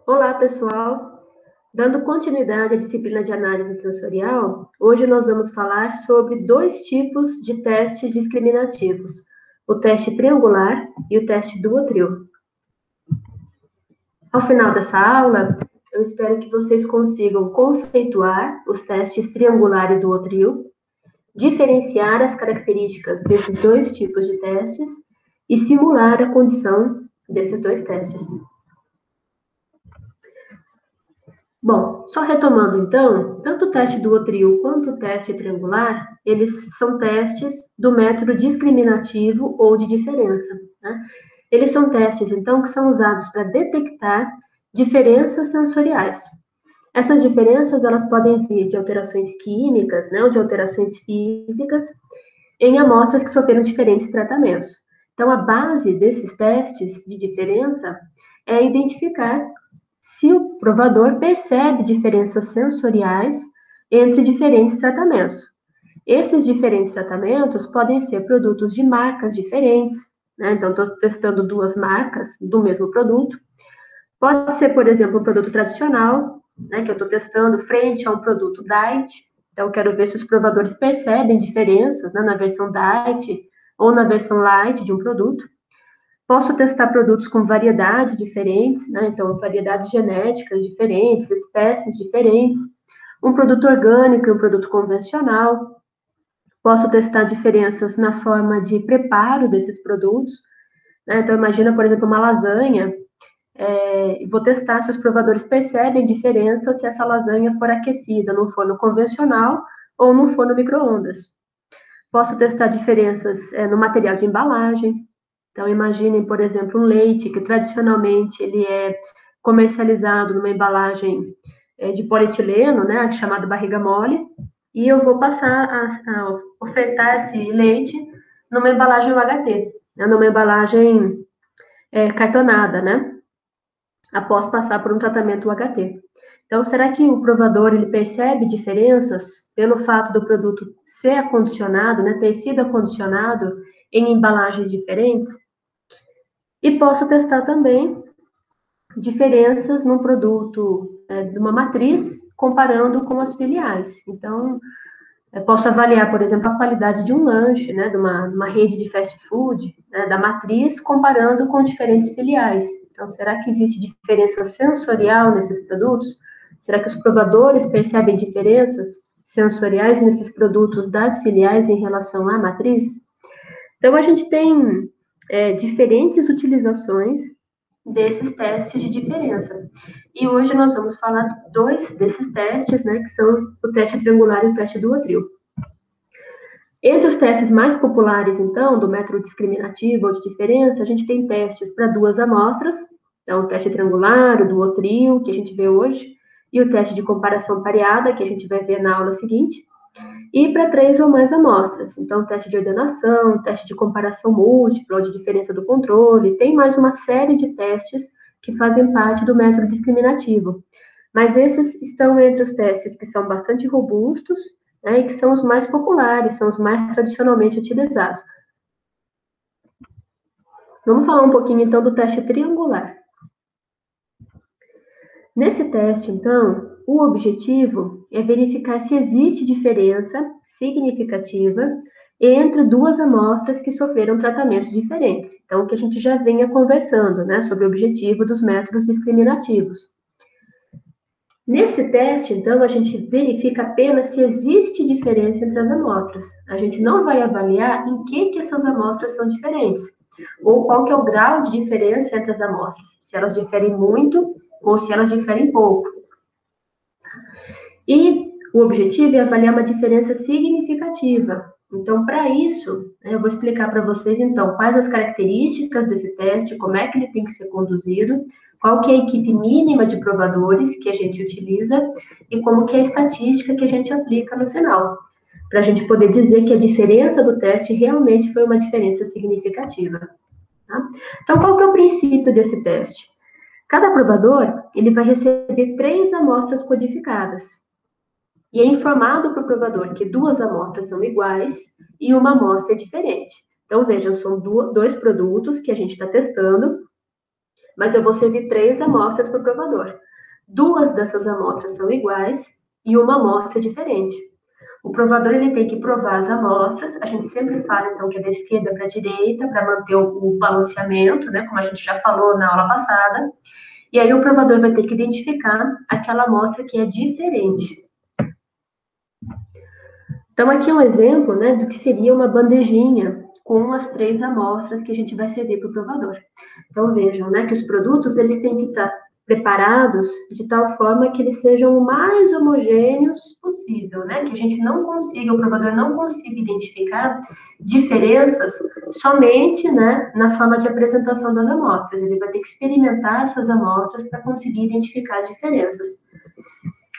Olá, pessoal! Dando continuidade à disciplina de análise sensorial, hoje nós vamos falar sobre dois tipos de testes discriminativos, o teste triangular e o teste duotril. Ao final dessa aula, eu espero que vocês consigam conceituar os testes triangular e duotril, diferenciar as características desses dois tipos de testes e simular a condição desses dois testes. Bom, só retomando então, tanto o teste duotril quanto o teste triangular, eles são testes do método discriminativo ou de diferença, né? Eles são testes, então, que são usados para detectar diferenças sensoriais. Essas diferenças, elas podem vir de alterações químicas, né, ou de alterações físicas, em amostras que sofreram diferentes tratamentos. Então, a base desses testes de diferença é identificar se o provador percebe diferenças sensoriais entre diferentes tratamentos. Esses diferentes tratamentos podem ser produtos de marcas diferentes, né? Então, estou testando duas marcas do mesmo produto. Pode ser, por exemplo, um produto tradicional, né, que eu estou testando frente a um produto diet. Então, eu quero ver se os provadores percebem diferenças, né, na versão diet ou na versão light de um produto. Posso testar produtos com variedades diferentes, né? Então, variedades genéticas diferentes, espécies diferentes, um produto orgânico e um produto convencional. Posso testar diferenças na forma de preparo desses produtos, né? Então, imagina, por exemplo, uma lasanha. Vou testar se os provadores percebem diferença se essa lasanha for aquecida num forno convencional ou num forno micro-ondas. Posso testar diferenças no material de embalagem. Então, imaginem, por exemplo, um leite que tradicionalmente ele é comercializado numa embalagem de polietileno, né, chamado barriga mole, e eu vou passar a ofertar esse leite numa embalagem UHT, né, numa embalagem cartonada, né, após passar por um tratamento UHT. Então, será que o provador ele percebe diferenças pelo fato do produto ser acondicionado, né, ter sido acondicionado em embalagens diferentes? E posso testar também diferenças no produto de uma matriz, comparando com as filiais. Então, posso avaliar, por exemplo, a qualidade de um lanche, né, de uma rede de fast food, né, da matriz, comparando com diferentes filiais. Então, será que existe diferença sensorial nesses produtos? Será que os provadores percebem diferenças sensoriais nesses produtos das filiais em relação à matriz? Então, a gente tem diferentes utilizações desses testes de diferença. E hoje nós vamos falar dois desses testes, né, que são o teste triangular e o teste duotril. Entre os testes mais populares, então, do método discriminativo ou de diferença, a gente tem testes para duas amostras, então o teste triangular, o duotril, que a gente vê hoje, e o teste de comparação pareada, que a gente vai ver na aula seguinte, e para 3 ou mais amostras. Então, teste de ordenação, teste de comparação múltipla ou de diferença do controle, tem mais uma série de testes que fazem parte do método discriminativo. Mas esses estão entre os testes que são bastante robustos, né, e que são os mais populares, são os mais tradicionalmente utilizados. Vamos falar um pouquinho, então, do teste triangular. Nesse teste, então, o objetivo é verificar se existe diferença significativa entre duas amostras que sofreram tratamentos diferentes. Então, o que a gente já vinha conversando, né, sobre o objetivo dos métodos discriminativos. Nesse teste, então, a gente verifica apenas se existe diferença entre as amostras. A gente não vai avaliar em que essas amostras são diferentes, ou qual que é o grau de diferença entre as amostras, se elas diferem muito ou se elas diferem pouco. E o objetivo é avaliar uma diferença significativa. Então, para isso, eu vou explicar para vocês, então, quais as características desse teste, como é que ele tem que ser conduzido, qual que é a equipe mínima de provadores que a gente utiliza e como que é a estatística que a gente aplica no final, para a gente poder dizer que a diferença do teste realmente foi uma diferença significativa. Tá? Então, qual que é o princípio desse teste? Cada provador, ele vai receber 3 amostras codificadas. E é informado para o provador que 2 amostras são iguais e uma amostra é diferente. Então, vejam, são 2 produtos que a gente está testando, mas eu vou servir 3 amostras para o provador. 2 dessas amostras são iguais e uma amostra é diferente. O provador ele tem que provar as amostras, a gente sempre fala, então, que é da esquerda para a direita, para manter o balanceamento, né, como a gente já falou na aula passada, e aí o provador vai ter que identificar aquela amostra que é diferente. Então, aqui é um exemplo, né, do que seria uma bandejinha com as 3 amostras que a gente vai servir para o provador. Então, vejam, né, que os produtos, eles têm que estar preparados de tal forma que eles sejam o mais homogêneos possível, né, que a gente não consiga, o provador não consiga identificar diferenças somente, né, na forma de apresentação das amostras. Ele vai ter que experimentar essas amostras para conseguir identificar as diferenças.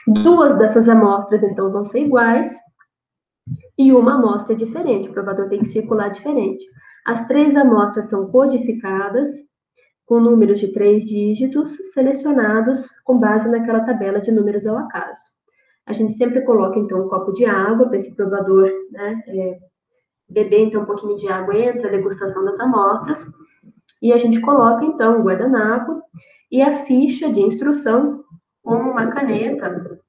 2 dessas amostras, então, vão ser iguais, e uma amostra é diferente, o provador tem que circular diferente. As 3 amostras são codificadas, com números de 3 dígitos, selecionados com base naquela tabela de números ao acaso. A gente sempre coloca, então, um copo de água para esse provador, né, beber, então, um pouquinho de água entre a degustação das amostras, e a gente coloca, então, o guardanapo e a ficha de instrução com uma caneta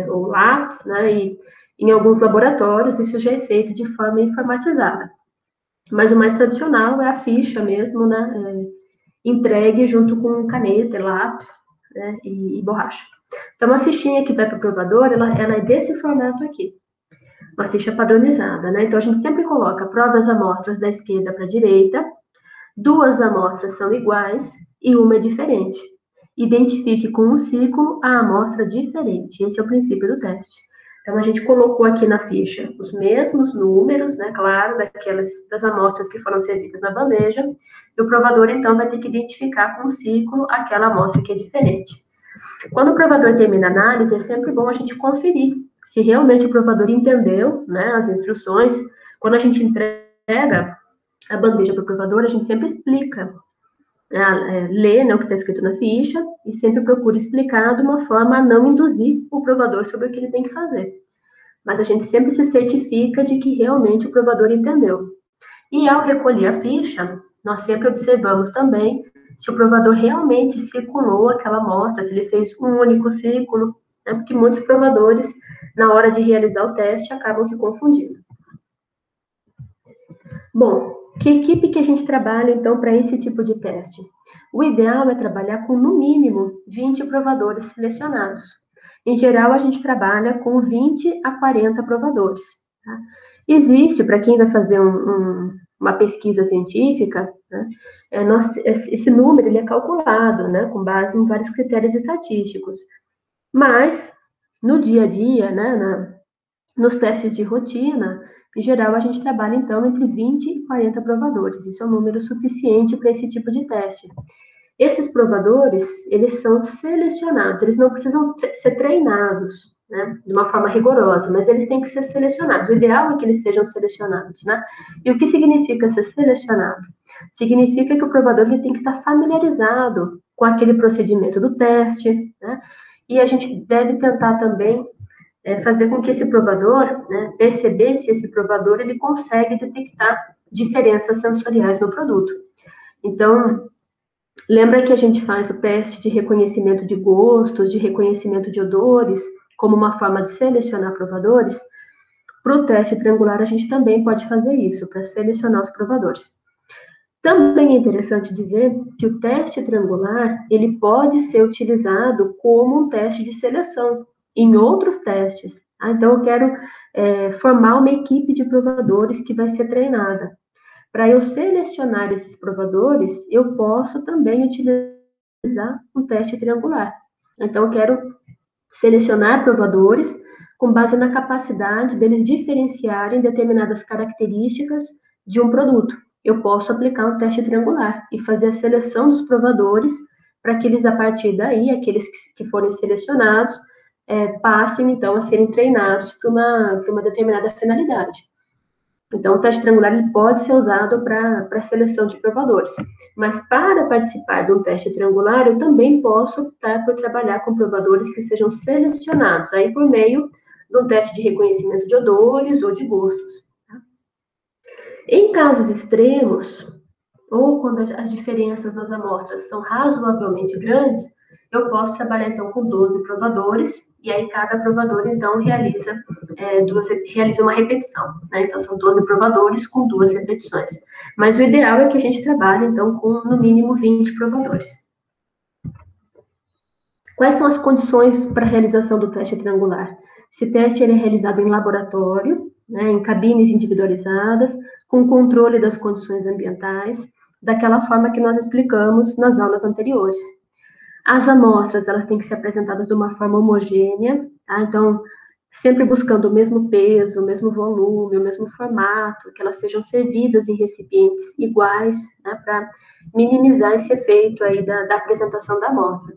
ou lápis, né, e em alguns laboratórios, isso já é feito de forma informatizada. Mas o mais tradicional é a ficha mesmo, né, entregue junto com caneta, lápis, né, e borracha. Então, a fichinha que vai para o provador, ela é desse formato aqui. Uma ficha padronizada, né? Então, a gente sempre coloca, prova as amostras da esquerda para a direita, 2 amostras são iguais e uma é diferente. Identifique com um círculo a amostra diferente. Esse é o princípio do teste. Então, a gente colocou aqui na ficha os mesmos números, né, claro, das amostras que foram servidas na bandeja, e o provador, então, vai ter que identificar com um círculo aquela amostra que é diferente. Quando o provador termina a análise, é sempre bom a gente conferir se realmente o provador entendeu, né, as instruções. Quando a gente entrega a bandeja para o provador, a gente sempre explica, lê, né, o que está escrito na ficha e sempre procura explicar de uma forma a não induzir o provador sobre o que ele tem que fazer. Mas a gente sempre se certifica de que realmente o provador entendeu. E ao recolher a ficha, nós sempre observamos também se o provador realmente circulou aquela amostra, se ele fez um único círculo, né, porque muitos provadores, na hora de realizar o teste, acabam se confundindo. Bom, que equipe que a gente trabalha, então, para esse tipo de teste? O ideal é trabalhar com, no mínimo, 20 provadores selecionados. Em geral, a gente trabalha com 20 a 40 provadores. Tá? Existe, para quem vai fazer uma pesquisa científica, né, esse número ele é calculado, né, com base em vários critérios estatísticos. Mas, no dia a dia, né, nos testes de rotina, em geral, a gente trabalha, então, entre 20 e 40 provadores. Isso é um número suficiente para esse tipo de teste. Esses provadores, eles são selecionados, eles não precisam ser treinados, né, de uma forma rigorosa, mas eles têm que ser selecionados. O ideal é que eles sejam selecionados, né? E o que significa ser selecionado? Significa que o provador ele tem que estar familiarizado com aquele procedimento do teste, né? E a gente deve tentar também fazer com que esse provador, né, perceber se esse provador ele consegue detectar diferenças sensoriais no produto. Então, lembra que a gente faz o teste de reconhecimento de gostos, de reconhecimento de odores, como uma forma de selecionar provadores? Para o teste triangular, a gente também pode fazer isso, para selecionar os provadores. Também é interessante dizer que o teste triangular, ele pode ser utilizado como um teste de seleção em outros testes. Tá? Então, eu quero formar uma equipe de provadores que vai ser treinada. Para eu selecionar esses provadores, eu posso também utilizar um teste triangular. Então, eu quero selecionar provadores com base na capacidade deles diferenciarem determinadas características de um produto. Eu posso aplicar um teste triangular e fazer a seleção dos provadores para que eles, a partir daí, aqueles que forem selecionados, passem, então, a serem treinados para uma determinada finalidade. Então, o teste triangular ele pode ser usado para seleção de provadores. Mas, para participar de um teste triangular, eu também posso optar por trabalhar com provadores que sejam selecionados, aí por meio de um teste de reconhecimento de odores ou de gostos. Tá? Em casos extremos, ou quando as diferenças nas amostras são razoavelmente grandes, eu posso trabalhar, então, com 12 provadores, e aí cada provador, então, realiza uma repetição, né? Então, são 12 provadores com 2 repetições. Mas o ideal é que a gente trabalhe, então, com, no mínimo, 20 provadores. Quais são as condições para a realização do teste triangular? Esse teste é realizado em laboratório, né, em cabines individualizadas, com controle das condições ambientais, daquela forma que nós explicamos nas aulas anteriores. As amostras, elas têm que ser apresentadas de uma forma homogênea, tá? Então, sempre buscando o mesmo peso, o mesmo volume, o mesmo formato, que elas sejam servidas em recipientes iguais, né, para minimizar esse efeito aí da apresentação da amostra.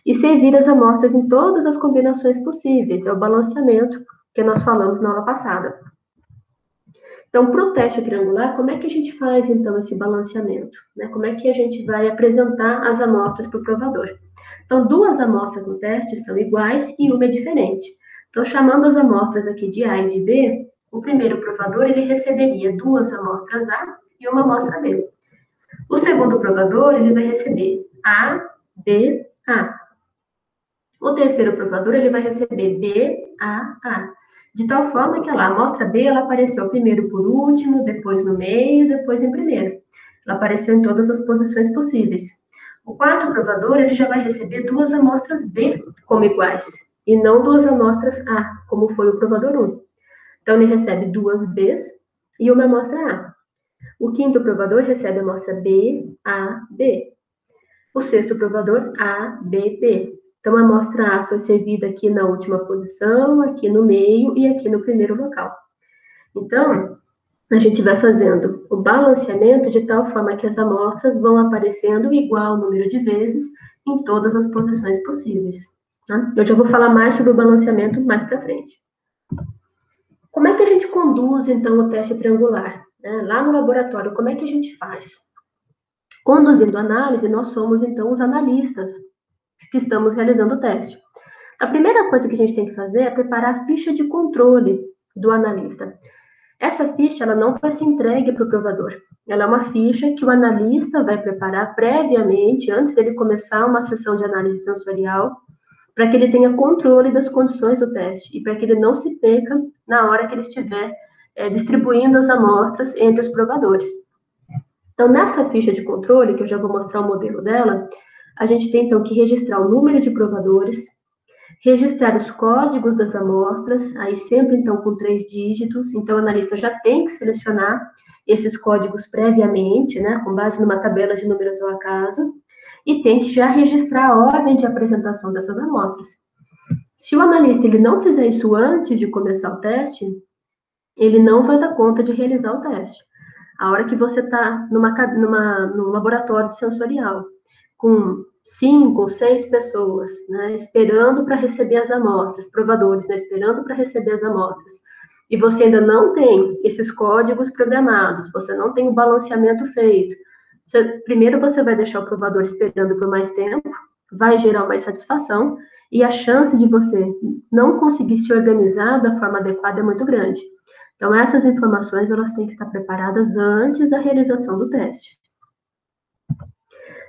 E servir as amostras em todas as combinações possíveis, é o balanceamento que nós falamos na aula passada. Então, para o teste triangular, como é que a gente faz, então, esse balanceamento? Né? Como é que a gente vai apresentar as amostras para o provador? Então, 2 amostras no teste são iguais e uma é diferente. Então, chamando as amostras aqui de A e de B, o primeiro provador, ele receberia 2 amostras A e uma amostra B. O segundo provador, ele vai receber A, B, A. O terceiro provador, ele vai receber B, A, A. De tal forma que a amostra B, ela apareceu primeiro por último, depois no meio, depois em primeiro. Ela apareceu em todas as posições possíveis. O quarto provador, ele já vai receber 2 amostras B como iguais, e não 2 amostras A, como foi o provador 1. Então, ele recebe 2 Bs e uma amostra A. O quinto provador recebe a amostra B, A, B. O sexto provador, A, B, B. Então, a amostra A foi servida aqui na última posição, aqui no meio e aqui no primeiro local. Então, a gente vai fazendo o balanceamento de tal forma que as amostras vão aparecendo igual número de vezes em todas as posições possíveis. Tá? Eu já vou falar mais sobre o balanceamento mais para frente. Como é que a gente conduz, então, o teste triangular? Lá no laboratório, como é que a gente faz? Conduzindo a análise, nós somos, então, os analistas que estamos realizando o teste. A primeira coisa que a gente tem que fazer é preparar a ficha de controle do analista. Essa ficha, ela não vai ser entregue para o provador. Ela é uma ficha que o analista vai preparar previamente, antes dele começar uma sessão de análise sensorial, para que ele tenha controle das condições do teste e para que ele não se perca na hora que ele estiver distribuindo as amostras entre os provadores. Então, nessa ficha de controle, que eu já vou mostrar o modelo dela, a gente tem, então, que registrar o número de provadores, registrar os códigos das amostras, aí sempre, então, com 3 dígitos. Então, o analista já tem que selecionar esses códigos previamente, né, com base numa tabela de números ao acaso, e tem que já registrar a ordem de apresentação dessas amostras. Se o analista ele não fizer isso antes de começar o teste, ele não vai dar conta de realizar o teste. A hora que você está num laboratório sensorial, com 5 ou 6 pessoas, né, esperando para receber as amostras, provadores, né, esperando para receber as amostras, e você ainda não tem esses códigos programados, você não tem o balanceamento feito, primeiro você vai deixar o provador esperando por mais tempo, vai gerar mais satisfação, e a chance de você não conseguir se organizar da forma adequada é muito grande. Então, essas informações, elas têm que estar preparadas antes da realização do teste.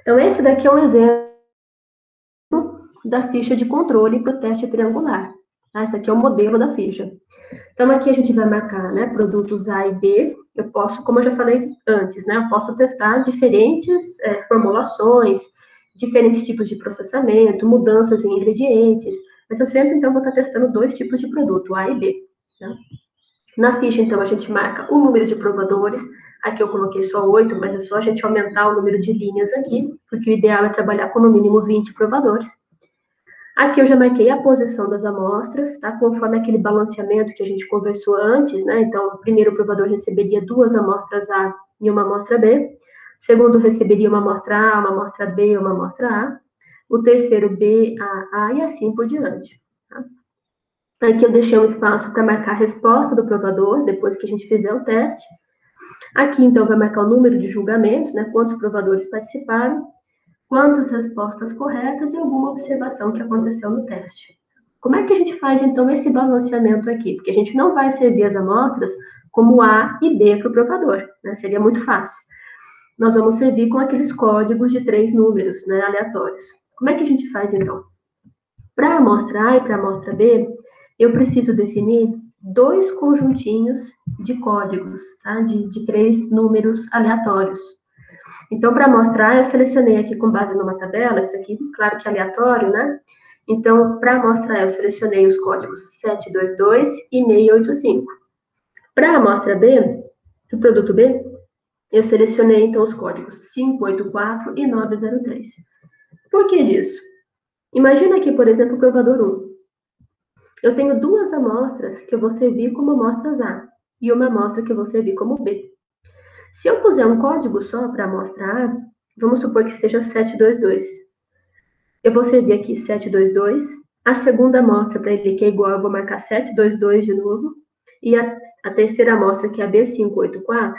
Então, esse daqui é um exemplo da ficha de controle para o teste triangular. Tá? Esse aqui é o modelo da ficha. Então, aqui a gente vai marcar, né, produtos A e B. Eu posso, como eu já falei antes, né, eu posso testar diferentes formulações, diferentes tipos de processamento, mudanças em ingredientes, mas eu sempre, então, vou estar testando 2 tipos de produto, A e B. Tá? Na ficha, então, a gente marca o número de provadores. Aqui eu coloquei só 8, mas é só a gente aumentar o número de linhas aqui, porque o ideal é trabalhar com no mínimo 20 provadores. Aqui eu já marquei a posição das amostras, tá? Conforme aquele balanceamento que a gente conversou antes, né? Então, o primeiro provador receberia 2 amostras A e uma amostra B. O segundo receberia uma amostra A, uma amostra B e uma amostra A. O terceiro B, A e assim por diante. Tá? Aqui eu deixei um espaço para marcar a resposta do provador, depois que a gente fizer o teste. Aqui, então, vai marcar o número de julgamentos, né? Quantos provadores participaram, quantas respostas corretas e alguma observação que aconteceu no teste. Como é que a gente faz, então, esse balanceamento aqui? Porque a gente não vai servir as amostras como A e B para o provador, né? Seria muito fácil. nós vamos servir com aqueles códigos de 3 números, né, aleatórios. Como é que a gente faz, então? Para a amostra A e para a amostra B, eu preciso definir 2 conjuntinhos de códigos, tá? De 3 números aleatórios. Então, para mostrar, eu selecionei aqui com base numa tabela, isso aqui, claro que é aleatório, né? Então, para mostrar, eu selecionei os códigos 722 e 685. Para a amostra B, do produto B, eu selecionei, então, os códigos 584 e 903. Por que disso? Imagina aqui, por exemplo, o provador 1. Eu tenho 2 amostras que eu vou servir como amostras A e uma amostra que eu vou servir como B. Se eu puser um código só para a amostra A, vamos supor que seja 722. Eu vou servir aqui 722. A segunda amostra para ele, que é igual, eu vou marcar 722 de novo. E a terceira amostra, que é a B584,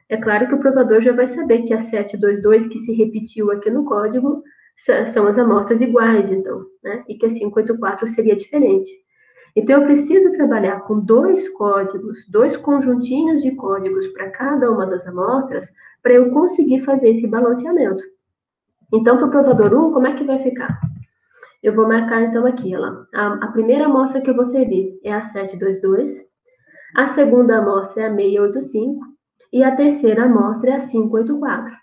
é claro que o provador já vai saber que a 722, que se repetiu aqui no código, são as amostras iguais, então, né? E que a 584 seria diferente. Então, eu preciso trabalhar com 2 códigos, 2 conjuntinhos de códigos para cada uma das amostras, para eu conseguir fazer esse balanceamento. Então, para o provador 1, como é que vai ficar? Eu vou marcar, então, aqui, ó, a primeira amostra que eu vou servir é a 722, a segunda amostra é a 685, e a terceira amostra é a 584.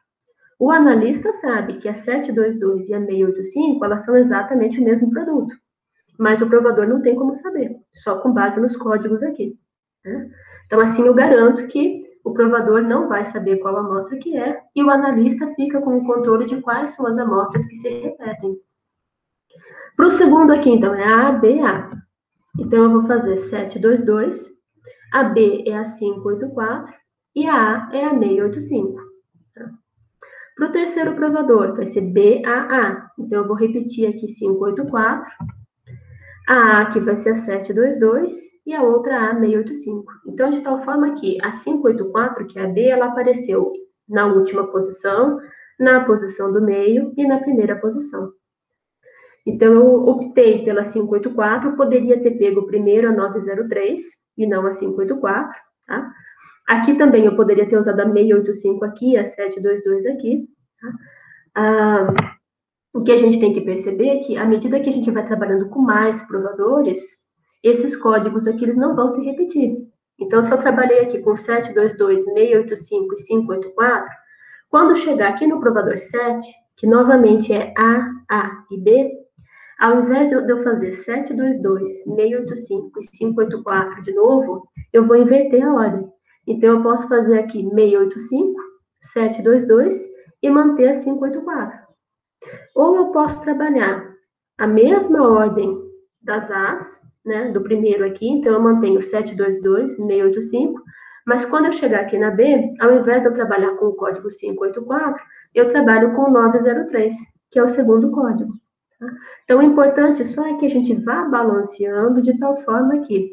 O analista sabe que a 722 e a 685, elas são exatamente o mesmo produto. Mas o provador não tem como saber, só com base nos códigos aqui, né? Então, assim, eu garanto que o provador não vai saber qual amostra que é, e o analista fica com o controle de quais são as amostras que se repetem. Para o segundo aqui, então, é a ABA. Então, eu vou fazer 722, a B é a 584 e a A é a 685. Tá? Para o terceiro provador, vai ser BAA. Então, eu vou repetir aqui 584, a A que vai ser a 722 e a outra A 685. Então, de tal forma que a 584, que é a B, ela apareceu na última posição, na posição do meio e na primeira posição. Então, eu optei pela 584, poderia ter pego primeiro a 903 e não a 584, tá? Aqui também eu poderia ter usado a 685 aqui, a 722 aqui, tá? O que a gente tem que perceber é que, à medida que a gente vai trabalhando com mais provadores, esses códigos aqui eles não vão se repetir. Então, se eu trabalhei aqui com 722, 685 e 584, quando chegar aqui no provador 7, que novamente é A e B, ao invés de eu fazer 722, 685 e 584 de novo, eu vou inverter a ordem. Então, eu posso fazer aqui 685, 722 e manter a 584. Ou eu posso trabalhar a mesma ordem das As, né, do primeiro aqui, então eu mantenho 722, 685, mas quando eu chegar aqui na B, ao invés de eu trabalhar com o código 584, eu trabalho com o 903, que é o segundo código. Tá? Então, o importante só é que a gente vá balanceando de tal forma que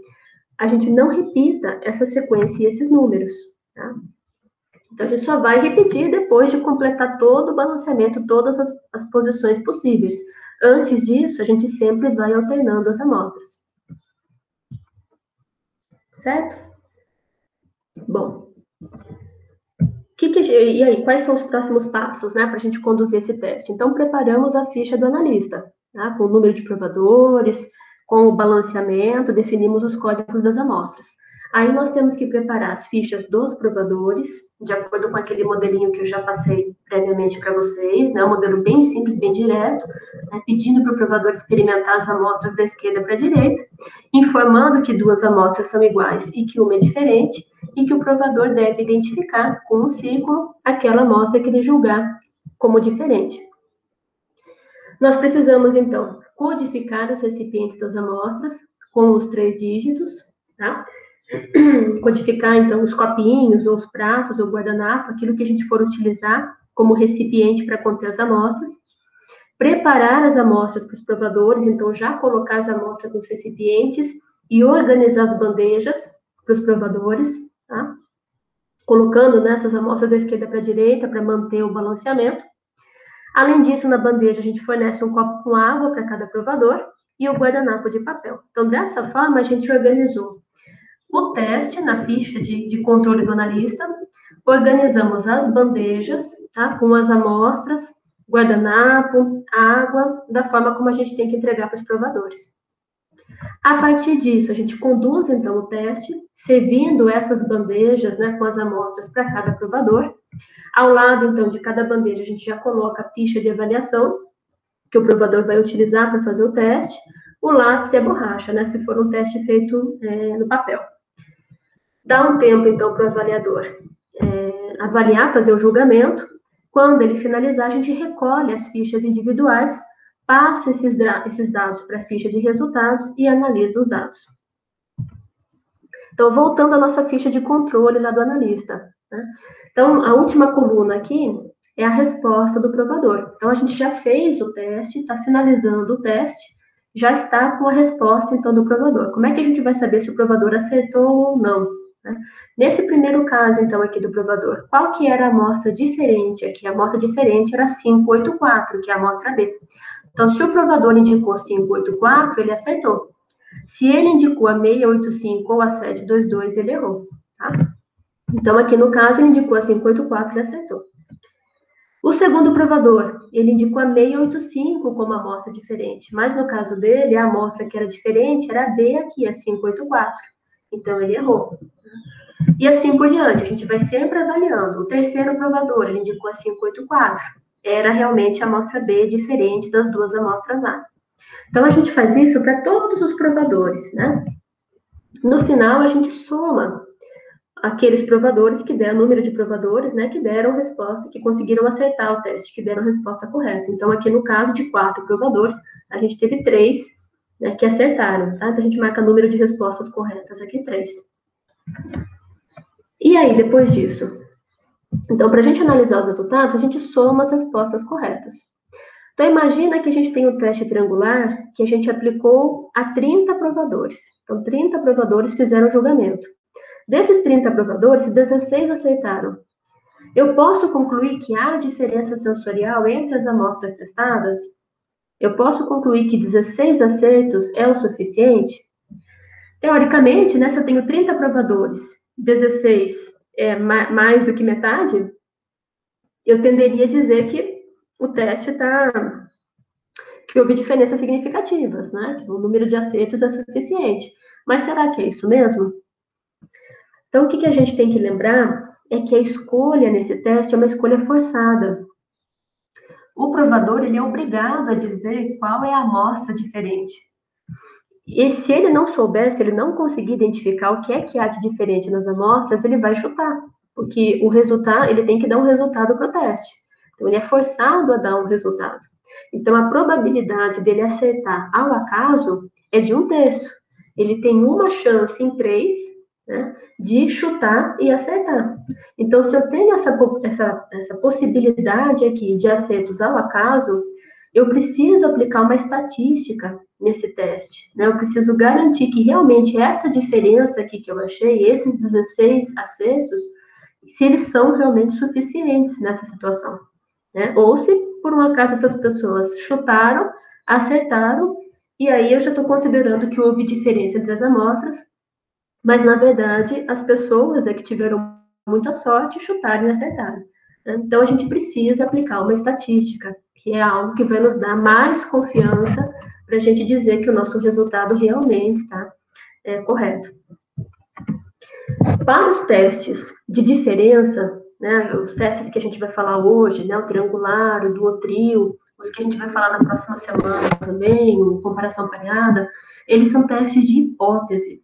a gente não repita essa sequência e esses números. Tá? Então, a gente só vai repetir depois de completar todo o balanceamento, todas as posições possíveis. Antes disso, a gente sempre vai alternando as amostras. Certo? Bom. E aí, quais são os próximos passos, né, para a gente conduzir esse teste? Então, preparamos a ficha do analista, tá, com o número de provadores, com o balanceamento, definimos os códigos das amostras. Aí nós temos que preparar as fichas dos provadores, de acordo com aquele modelinho que eu já passei previamente para vocês, né, um modelo bem simples, bem direto, né, pedindo para o provador experimentar as amostras da esquerda para a direita, informando que 2 amostras são iguais e que uma é diferente, e que o provador deve identificar com um círculo aquela amostra que ele julgar como diferente. Nós precisamos, então, codificar os recipientes das amostras com os 3 dígitos, tá? Codificar, então, os copinhos, ou os pratos, ou guardanapo, aquilo que a gente for utilizar como recipiente para conter as amostras. Preparar as amostras para os provadores, então, já colocar as amostras nos recipientes e organizar as bandejas para os provadores, tá? Colocando nessas amostras da esquerda para a direita para manter o balanceamento. Além disso, na bandeja a gente fornece um copo com água para cada provador e o guardanapo de papel. Então, dessa forma, a gente organizou o teste na ficha de controle do analista, organizamos as bandejas, tá? Com as amostras, guardanapo, água, da forma como a gente tem que entregar para os provadores. A partir disso, a gente conduz, então, o teste, servindo essas bandejas, né, com as amostras para cada provador. Ao lado, então, de cada bandeja, a gente já coloca a ficha de avaliação, que o provador vai utilizar para fazer o teste, o lápis e a borracha, né, se for um teste feito no papel. Dá um tempo, então, para o avaliador avaliar, fazer o julgamento. Quando ele finalizar, a gente recolhe as fichas individuais, passa esses dados para a ficha de resultados e analisa os dados. Então, voltando à nossa ficha de controle lá do analista, né? Então, a última coluna aqui é a resposta do provador. Então, a gente já fez o teste, está finalizando o teste, já está com a resposta, então, do provador. Como é que a gente vai saber se o provador acertou ou não, né? Nesse primeiro caso, então, aqui do provador, qual que era a amostra diferente aqui? A amostra diferente era 584, que é a amostra B. Então, se o provador indicou 584, ele acertou. Se ele indicou a 685 ou a 722, ele errou, tá? Então, aqui no caso, ele indicou a 584, ele acertou. O segundo provador, ele indicou a 685 como amostra diferente, mas no caso dele, a amostra que era diferente era a B aqui, a 584. Então, ele errou. E assim por diante, a gente vai sempre avaliando. O terceiro provador, ele indicou a 584. Era realmente a amostra B diferente das duas amostras A. Então, a gente faz isso para todos os provadores, né? No final, a gente soma aqueles provadores que deram, o número de provadores, né, que deram resposta, que conseguiram acertar o teste, que deram resposta correta. Então, aqui no caso de 4 provadores, a gente teve 3, né, que acertaram, tá? Então, a gente marca número de respostas corretas aqui, 3. E aí, depois disso? Então, para a gente analisar os resultados, a gente soma as respostas corretas. Então, imagina que a gente tem um teste triangular que a gente aplicou a 30 provadores. Então, 30 provadores fizeram o julgamento. Desses 30 provadores, 16 acertaram. Eu posso concluir que há diferença sensorial entre as amostras testadas? Eu posso concluir que 16 acertos é o suficiente? Teoricamente, né, se eu tenho 30 provadores, 16 é mais do que metade, eu tenderia a dizer que o teste que houve diferenças significativas, né? Que o número de acertos é suficiente. Mas será que é isso mesmo? Então, o que a gente tem que lembrar é que a escolha nesse teste é uma escolha forçada. O provador, ele é obrigado a dizer qual é a amostra diferente. E se ele não souber, se ele não conseguir identificar o que é há de diferente nas amostras, ele vai chutar, porque o resultado, ele tem que dar um resultado para o teste. Então, ele é forçado a dar um resultado. Então, a probabilidade dele acertar ao acaso é de 1/3. Ele tem uma chance em 3, né, de chutar e acertar. Então, se eu tenho essa possibilidade aqui de acertos ao acaso, eu preciso aplicar uma estatística nesse teste, né? Eu preciso garantir que realmente essa diferença aqui que eu achei, esses 16 acertos, se eles são realmente suficientes nessa situação, né? Ou se, por um acaso, essas pessoas chutaram, acertaram, e aí eu já estou considerando que houve diferença entre as amostras, mas, na verdade, as pessoas é que tiveram muita sorte, chutaram e acertaram. Então, a gente precisa aplicar uma estatística, que é algo que vai nos dar mais confiança para a gente dizer que o nosso resultado realmente está correto. Para os testes de diferença, né, os testes que a gente vai falar hoje, né, o triangular, o duotrio, os que a gente vai falar na próxima semana também, o comparação pareada, eles são testes de hipótese.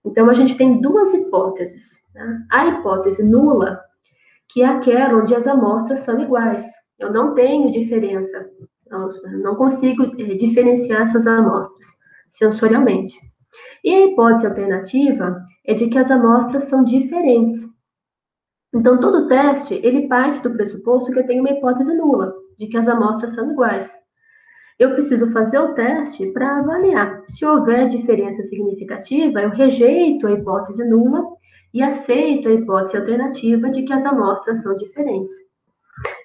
Então, a gente tem duas hipóteses, né? A hipótese nula, que é aquela onde as amostras são iguais. Eu não tenho diferença, eu não consigo diferenciar essas amostras sensorialmente. E a hipótese alternativa é de que as amostras são diferentes. Então, todo teste, ele parte do pressuposto que eu tenho uma hipótese nula, de que as amostras são iguais. Eu preciso fazer o teste para avaliar. Se houver diferença significativa, eu rejeito a hipótese nula e aceito a hipótese alternativa de que as amostras são diferentes.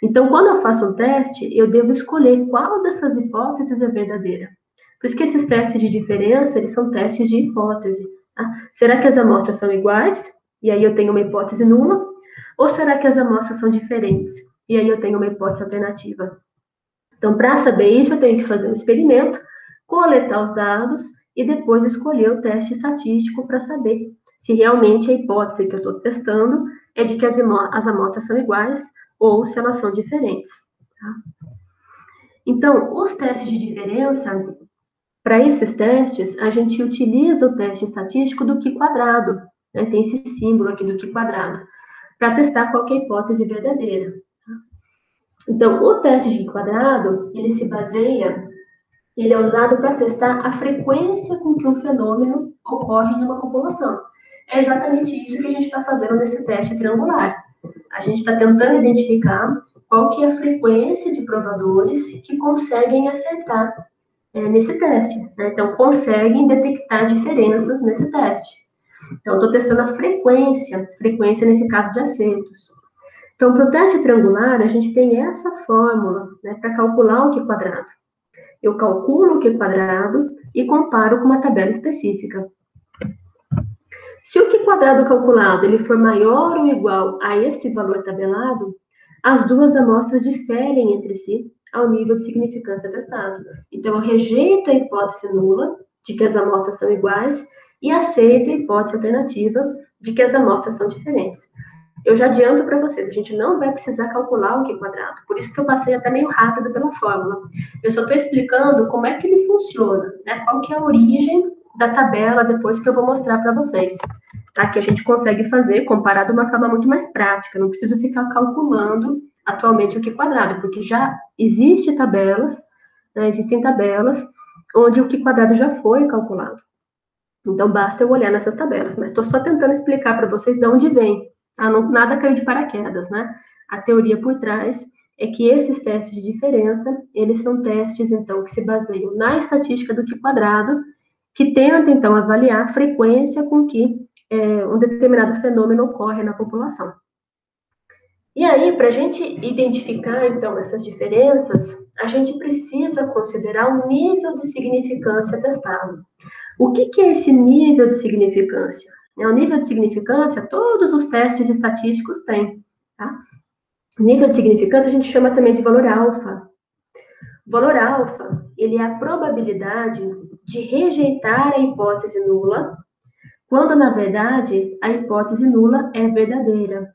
Então, quando eu faço um teste, eu devo escolher qual dessas hipóteses é verdadeira. Por isso que esses testes de diferença, eles são testes de hipótese. Tá? Será que as amostras são iguais? E aí eu tenho uma hipótese nula? Ou será que as amostras são diferentes? E aí eu tenho uma hipótese alternativa. Então, para saber isso, eu tenho que fazer um experimento, coletar os dados e depois escolher o teste estatístico para saber se realmente a hipótese que eu estou testando é de que as amostras são iguais ou se elas são diferentes. Tá? Então, os testes de diferença, para esses testes, a gente utiliza o teste estatístico do Q quadrado, né? Tem esse símbolo aqui do Q quadrado, para testar qualquer hipótese verdadeira. Então, o teste de Q quadrado, ele é usado para testar a frequência com que um fenômeno ocorre em uma população. É exatamente isso que a gente está fazendo nesse teste triangular. A gente está tentando identificar qual que é a frequência de provadores que conseguem acertar nesse teste. Né? Então, conseguem detectar diferenças nesse teste. Então, estou testando a frequência nesse caso de acertos. Então, para o teste triangular, a gente tem essa fórmula, né, para calcular o Q quadrado. Eu calculo o Q quadrado e comparo com uma tabela específica. Se o Q quadrado calculado ele for maior ou igual a esse valor tabelado, as duas amostras diferem entre si ao nível de significância testado. Então, eu rejeito a hipótese nula de que as amostras são iguais e aceito a hipótese alternativa de que as amostras são diferentes. Eu já adianto para vocês, a gente não vai precisar calcular o Q quadrado, por isso que eu passei até meio rápido pela fórmula. Eu só estou explicando como é que ele funciona, né? Qual que é a origem da tabela depois que eu vou mostrar para vocês. Tá? Que a gente consegue fazer, comparar de uma forma muito mais prática, não preciso ficar calculando atualmente o Q quadrado, porque já existem tabelas onde o Q quadrado já foi calculado. Então, basta eu olhar nessas tabelas, mas estou só tentando explicar para vocês de onde vem. Tá? Não, nada caiu de paraquedas, né? A teoria por trás é que esses testes de diferença, eles são testes, então, que se baseiam na estatística do Q quadrado, que tenta, então, avaliar a frequência com que um determinado fenômeno ocorre na população. E aí, para a gente identificar, então, essas diferenças, a gente precisa considerar o nível de significância testado. O que é esse nível de significância? O nível de significância, todos os testes estatísticos têm. Tá? O nível de significância a gente chama também de valor alfa. O valor alfa, ele é a probabilidade de rejeitar a hipótese nula, quando, na verdade, a hipótese nula é verdadeira.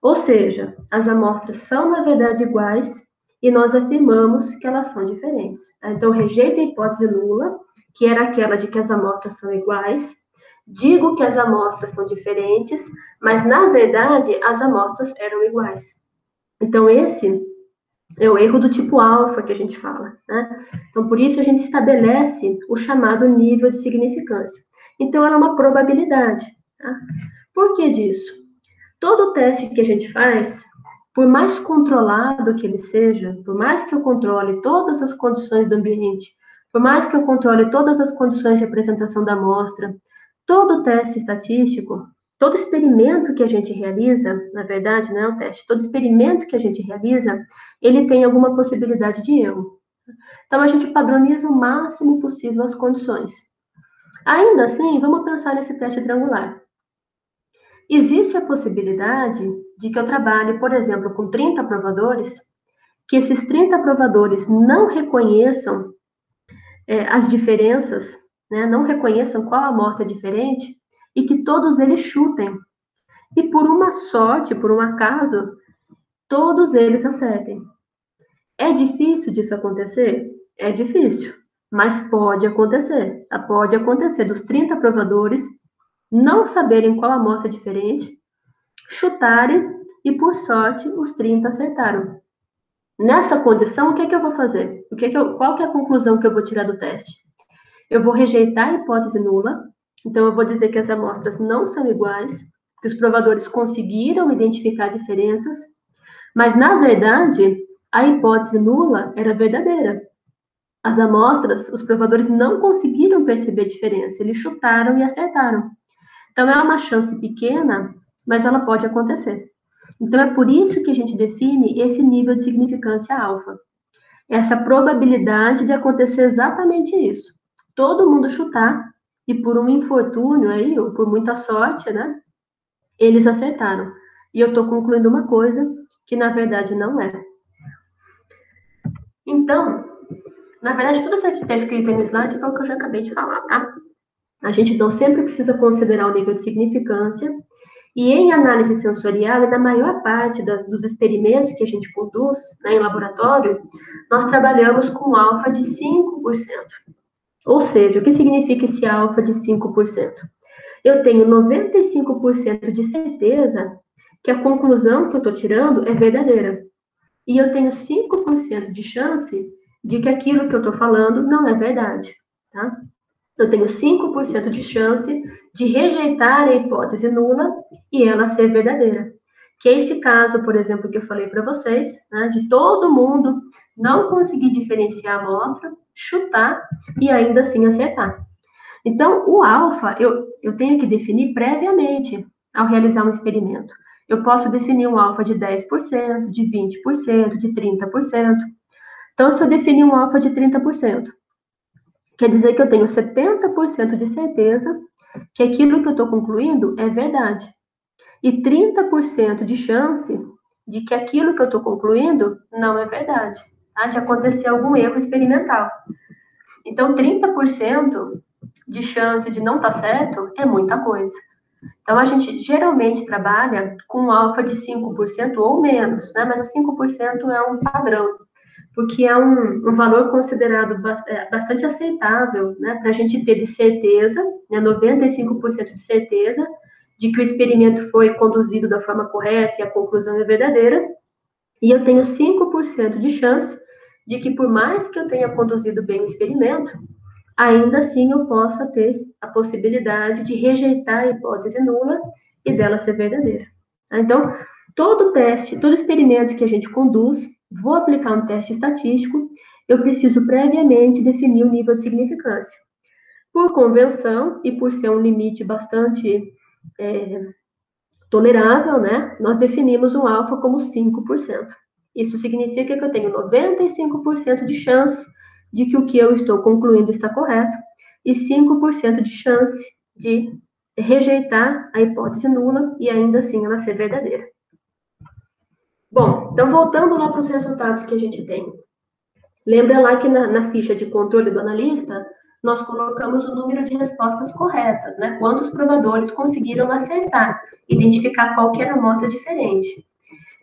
Ou seja, as amostras são, na verdade, iguais e nós afirmamos que elas são diferentes. Tá? Então, rejeito a hipótese nula, que era aquela de que as amostras são iguais, digo que as amostras são diferentes, mas, na verdade, as amostras eram iguais. Então, esse é o erro do tipo alfa que a gente fala, né? Então, por isso a gente estabelece o chamado nível de significância. Então, ela é uma probabilidade. Tá? Por que disso? Todo teste que a gente faz, por mais controlado que ele seja, por mais que eu controle todas as condições do ambiente, por mais que eu controle todas as condições de apresentação da amostra, todo teste estatístico, todo experimento que a gente realiza, na verdade, não é um teste, todo experimento que a gente realiza, ele tem alguma possibilidade de erro. Então, a gente padroniza o máximo possível as condições. Ainda assim, vamos pensar nesse teste triangular. Existe a possibilidade de que eu trabalhe, por exemplo, com 30 provadores, que esses 30 provadores não reconheçam as diferenças, né, não reconheçam qual amostra é diferente, e que todos eles chutem. E por uma sorte, por um acaso, todos eles acertem. É difícil disso acontecer? É difícil, mas pode acontecer. Tá? Pode acontecer dos 30 provadores não saberem qual amostra é diferente, chutarem e, por sorte, os 30 acertaram. Nessa condição, o que é que eu vou fazer? Qual que é a conclusão que eu vou tirar do teste? Eu vou rejeitar a hipótese nula, então eu vou dizer que as amostras não são iguais, que os provadores conseguiram identificar diferenças, mas, na verdade, a hipótese nula era verdadeira. As amostras, os provadores não conseguiram perceber a diferença, eles chutaram e acertaram. Então, é uma chance pequena, mas ela pode acontecer. Então, é por isso que a gente define esse nível de significância alfa. Essa probabilidade de acontecer exatamente isso. Todo mundo chutar, e por um infortúnio aí, ou por muita sorte, né? Eles acertaram. e eu estou concluindo uma coisa que, na verdade, não é. Então, na verdade, tudo isso aqui que está escrito aí no slide foi o que eu já acabei de falar, tá? A gente, então, sempre precisa considerar o nível de significância, e em análise sensorial, e na maior parte dos experimentos que a gente conduz, né, em laboratório, nós trabalhamos com alfa de 5%. Ou seja, o que significa esse alfa de 5%? Eu tenho 95% de certeza que a conclusão que eu estou tirando é verdadeira. E eu tenho 5% de chance de que aquilo que eu estou falando não é verdade, tá? Eu tenho 5% de chance de rejeitar a hipótese nula e ela ser verdadeira. Que é esse caso, por exemplo, que eu falei para vocês, né, de todo mundo não conseguir diferenciar a amostra, chutar e ainda assim acertar. Então, o alfa eu tenho que definir previamente ao realizar um experimento. Eu posso definir um alfa de 10%, de 20%, de 30%. Então, se eu definir um alfa de 30%, quer dizer que eu tenho 70% de certeza que aquilo que eu estou concluindo é verdade. E 30% de chance de que aquilo que eu estou concluindo não é verdade, tá? De acontecer algum erro experimental. Então, 30% de chance de não estar certo é muita coisa. Então, a gente geralmente trabalha com um alfa de 5% ou menos, né? Mas o 5% é um padrão, porque é um valor considerado bastante aceitável, né? Para a gente ter de certeza, né? 95% de certeza de que o experimento foi conduzido da forma correta e a conclusão é verdadeira. E eu tenho 5% de chance de que, por mais que eu tenha conduzido bem o experimento, ainda assim eu possa ter a possibilidade de rejeitar a hipótese nula e dela ser verdadeira. Então, todo teste, todo experimento que a gente conduz, vou aplicar um teste estatístico, eu preciso previamente definir o nível de significância. Por convenção e por ser um limite bastante tolerável, né, nós definimos um alfa como 5%. Isso significa que eu tenho 95% de chance de que o que eu estou concluindo está correto e 5% de chance de rejeitar a hipótese nula e ainda assim ela ser verdadeira. Bom, então voltando lá para os resultados que a gente tem. Lembra lá que na ficha de controle do analista, nós colocamos o número de respostas corretas, né? Quantos provadores conseguiram acertar, identificar qualquer amostra diferente.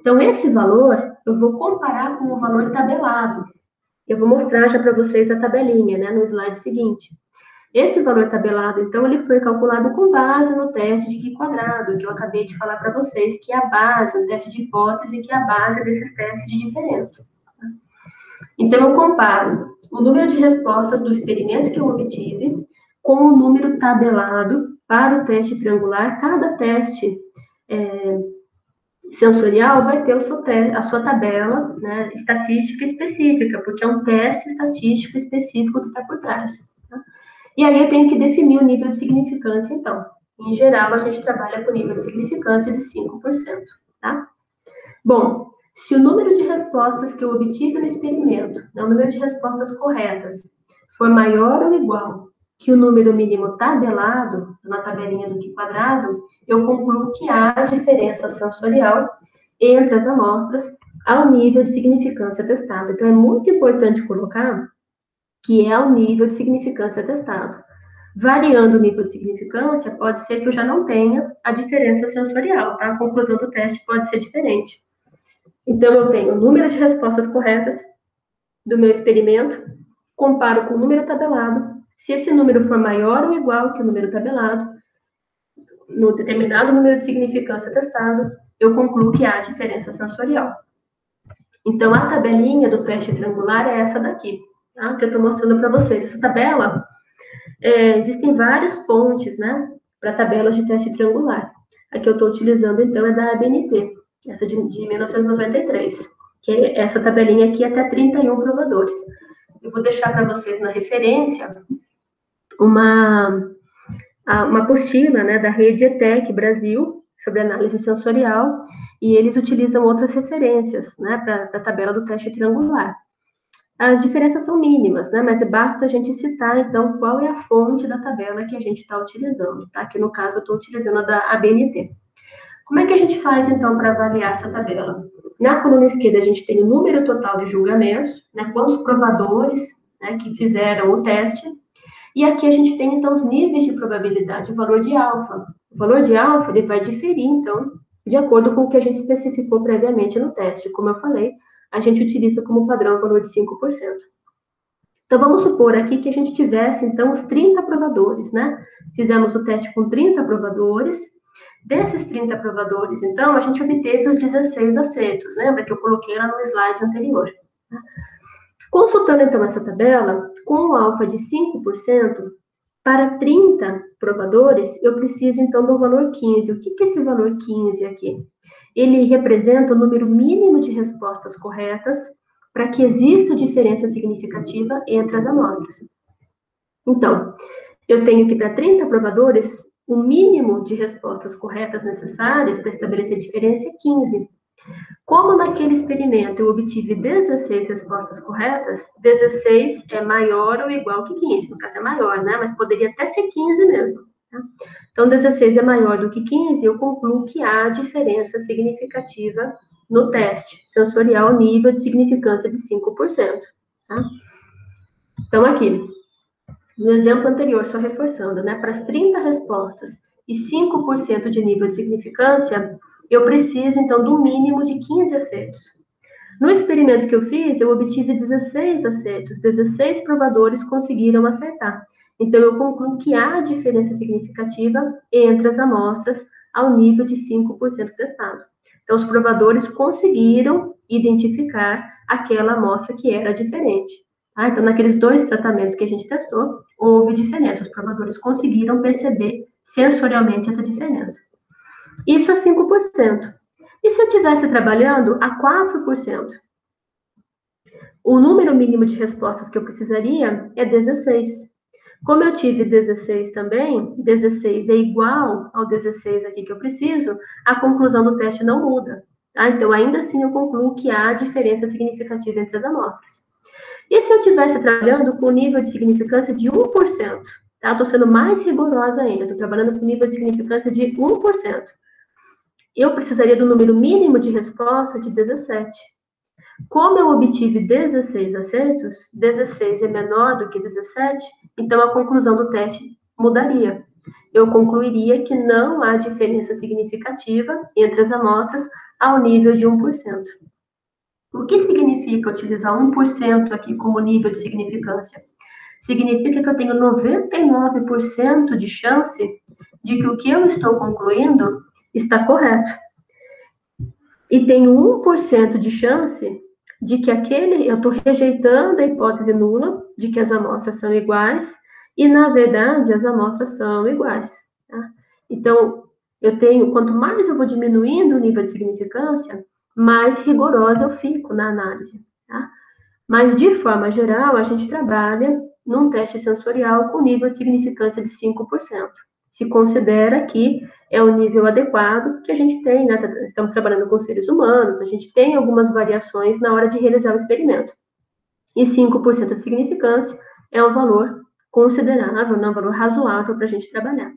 Então, esse valor, eu vou comparar com o valor tabelado. Eu vou mostrar já para vocês a tabelinha, né, no slide seguinte. Esse valor tabelado, então, ele foi calculado com base no teste de Q quadrado, que eu acabei de falar para vocês, que é a base, o teste de hipótese, que é a base desses testes de diferença. Então, eu comparo o número de respostas do experimento que eu obtive com o número tabelado para o teste triangular. Cada teste sensorial vai ter a sua tabela, né, estatística específica, porque é um teste estatístico específico que está por trás. Tá? E aí eu tenho que definir o nível de significância, então. Em geral, a gente trabalha com nível de significância de 5%. Tá? Bom, se o número de respostas que eu obtive no experimento, né, o número de respostas corretas, for maior ou igual que o número mínimo tabelado, na tabelinha do Q quadrado, eu concluo que há diferença sensorial entre as amostras ao nível de significância testado. Então, é muito importante colocar que é o nível de significância testado. Variando o nível de significância, pode ser que eu já não tenha a diferença sensorial, tá? A conclusão do teste pode ser diferente. Então, eu tenho o número de respostas corretas do meu experimento, comparo com o número tabelado. Se esse número for maior ou igual que o número tabelado, no determinado número de significância testado, eu concluo que há diferença sensorial. Então, a tabelinha do teste triangular é essa daqui, tá? Que eu estou mostrando para vocês. Essa tabela, existem várias fontes, né, para tabelas de teste triangular. A que eu estou utilizando, então, é da ABNT, essa de 1993, que é essa tabelinha aqui até 31 provadores. Eu vou deixar para vocês na referência uma apostila, né, da rede ETEC Brasil, sobre análise sensorial, e eles utilizam outras referências, né, para a tabela do teste triangular. As diferenças são mínimas, né, mas basta a gente citar, então, qual é a fonte da tabela que a gente está utilizando, tá? Que, no caso, eu estou utilizando a da ABNT. Como é que a gente faz, então, para avaliar essa tabela? Na coluna esquerda, a gente tem o número total de julgamentos, né, quantos provadores, né, que fizeram o teste, e aqui a gente tem, então, os níveis de probabilidade, o valor de alfa. O valor de alfa, ele vai diferir, então, de acordo com o que a gente especificou previamente no teste. Como eu falei, a gente utiliza como padrão o valor de 5%. Então, vamos supor aqui que a gente tivesse, então, os 30 aprovadores, né? Fizemos o teste com 30 aprovadores. Desses 30 aprovadores, então, a gente obteve os 16 acertos. Lembra que eu coloquei lá no slide anterior? Né? Consultando, então, essa tabela, com o alfa de 5%, para 30 provadores, eu preciso, então, do valor 15. O que é esse valor 15 aqui? Ele representa o número mínimo de respostas corretas para que exista diferença significativa entre as amostras. Então, eu tenho que, para 30 provadores, o mínimo de respostas corretas necessárias para estabelecer diferença é 15. Como naquele experimento eu obtive 16 respostas corretas, 16 é maior ou igual que 15. No caso é maior, né? Mas poderia até ser 15 mesmo. Tá? Então, 16 é maior do que 15, eu concluo que há diferença significativa no teste sensorial nível de significância de 5%. Tá? Então, aqui, no exemplo anterior, só reforçando, né? Para as 30 respostas e 5% de nível de significância, eu preciso, então, do mínimo de 15 acertos. No experimento que eu fiz, eu obtive 16 acertos, 16 provadores conseguiram acertar. Então, eu concluo que há diferença significativa entre as amostras ao nível de 5% testado. Então, os provadores conseguiram identificar aquela amostra que era diferente. Tá? Então, naqueles 2 tratamentos que a gente testou, houve diferença. Os provadores conseguiram perceber sensorialmente essa diferença. Isso é 5%. E se eu estivesse trabalhando a 4%? O número mínimo de respostas que eu precisaria é 16. Como eu tive 16 também, 16 é igual ao 16 aqui que eu preciso, a conclusão do teste não muda. Tá? Então, ainda assim, eu concluo que há diferença significativa entre as amostras. E se eu estivesse trabalhando com nível de significância de 1%? Tá? Estou sendo mais rigorosa ainda, estou trabalhando com nível de significância de 1%. Eu precisaria do número mínimo de resposta de 17. Como eu obtive 16 acertos, 16 é menor do que 17, então a conclusão do teste mudaria. Eu concluiria que não há diferença significativa entre as amostras ao nível de 1%. O que significa utilizar 1% aqui como nível de significância? Significa que eu tenho 99% de chance de que o que eu estou concluindo está correto. E tenho 1% de chance de que eu estou rejeitando a hipótese nula de que as amostras são iguais, e, na verdade, as amostras são iguais. Tá? Então, quanto mais eu vou diminuindo o nível de significância, mais rigorosa eu fico na análise. Tá? Mas, de forma geral, a gente trabalha num teste sensorial com nível de significância de 5%. Se considera que é o nível adequado que a gente tem, né? Estamos trabalhando com seres humanos, a gente tem algumas variações na hora de realizar o experimento. E 5% de significância é um valor considerável, né? Um valor razoável para a gente trabalhar.